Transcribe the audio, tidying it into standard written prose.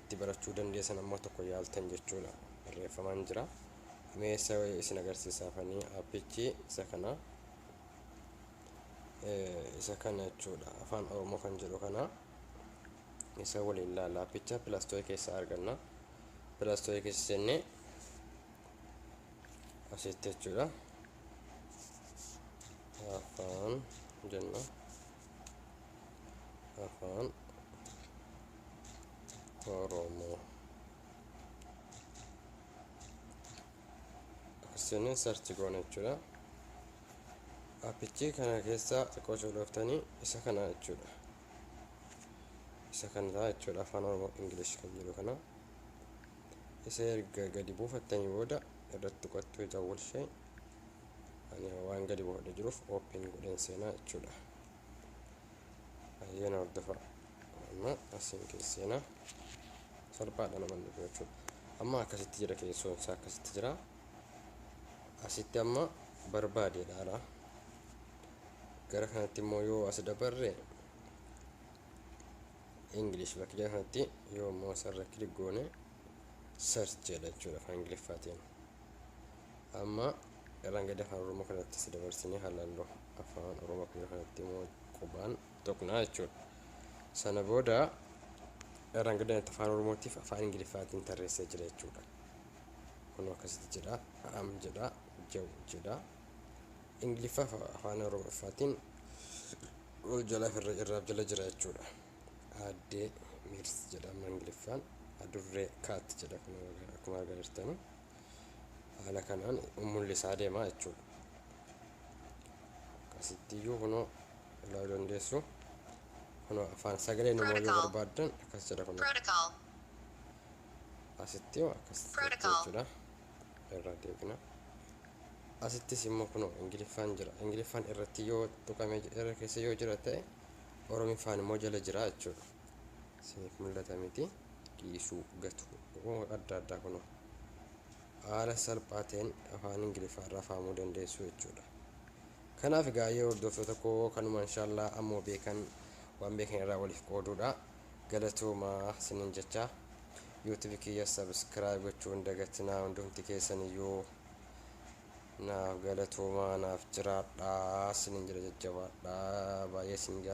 itti barachuu dandeessan ammoo tokko yaaltan jechuudha. Barreeffamaan jira. Meessa isin agarsiisaafanii appichi isa kana jechuudha. Afaan Oromoo kan jedhu kana isa waliin ilaalla. Appicha pilaastorii keessa arganna. Pilaastorii keessa seennee asitti jechuudha. Afaan jenna. Afaan Oromoo. Akkasiin sarchi goona jechuudha. Appichi kana keessa xiqqoo sholoftanii isa kana jechuudha. Isa kana jechuudha afaan Oromoo English kan jedhu kana. Isa erga gadi buufattanii booda irratti tuqattuu jawwal ishee ani waan gadi buufadhe jiruuf open godheen seenaa jechuudha. Ayyana hordofa. Amma asiin keessa seenaa salphaadha namanni jechuudha. Amma akkasitti jira keessoon isaa akkasitti jira. Asitti amma barbaadeedha. Gara kanatti immoo yoo as dabarre English bakka kanatti yoo immoo sarara kilik goone search jedha jechuudha afaan Ingiliffaatiin. Amma irraan gadi afaan Oromoo kanatti as dabarsinee hallalloo afaan Oromoo kanatti immoo qubaan tuqnaa jechuudha. Sana booda irraan gadi afaan Oromootiif afaan Ingiliffaatiin tarreessee jira jechuudha. Kun akkasitti jedha am jedha jaw jedha. Ingiliffa afaan Oromootiin ol jala irraaf jala jira jechuudha. Addee miirs jedhama Ingiliffaan. Adurree kaat jedha akkuma agartanii. Haala kanaan mul'isaa deemaa jechuudha. Akkasittiyyuu kunoo ilaaluu dandeessu. Kunoo afaan sagalee namoota yoo barbaadan akkas jedha kunoo. Asitti akkasitti jechuudha. Irraa deebina. Asittis immoo kunoo Ingiliffaan jira. Ingiliffaan irratti yoo tuqamee irra keessa yoo jira ta'e Oromiffaan immoo jala jira jechuudha. Isiniif mul'ata miti dhiisuu gatu adda addaa kunoo haala salphaa ta'een afaan Ingiliffaa irraa fahamuu dandeessu jechuudha. Kanaaf egaa yoo hordoftoota koo kanuma inshaallah ammoo beekan waan beekan irraa waliif qooduudha. Galatoomaa isiniin jecha YouTube kiyya subscribe gochuun dagatinaa hundumti keessan iyyuu naaf galatoomaa naaf jiraadhaa isiniin jira jajjabaadhaa baay'ee isin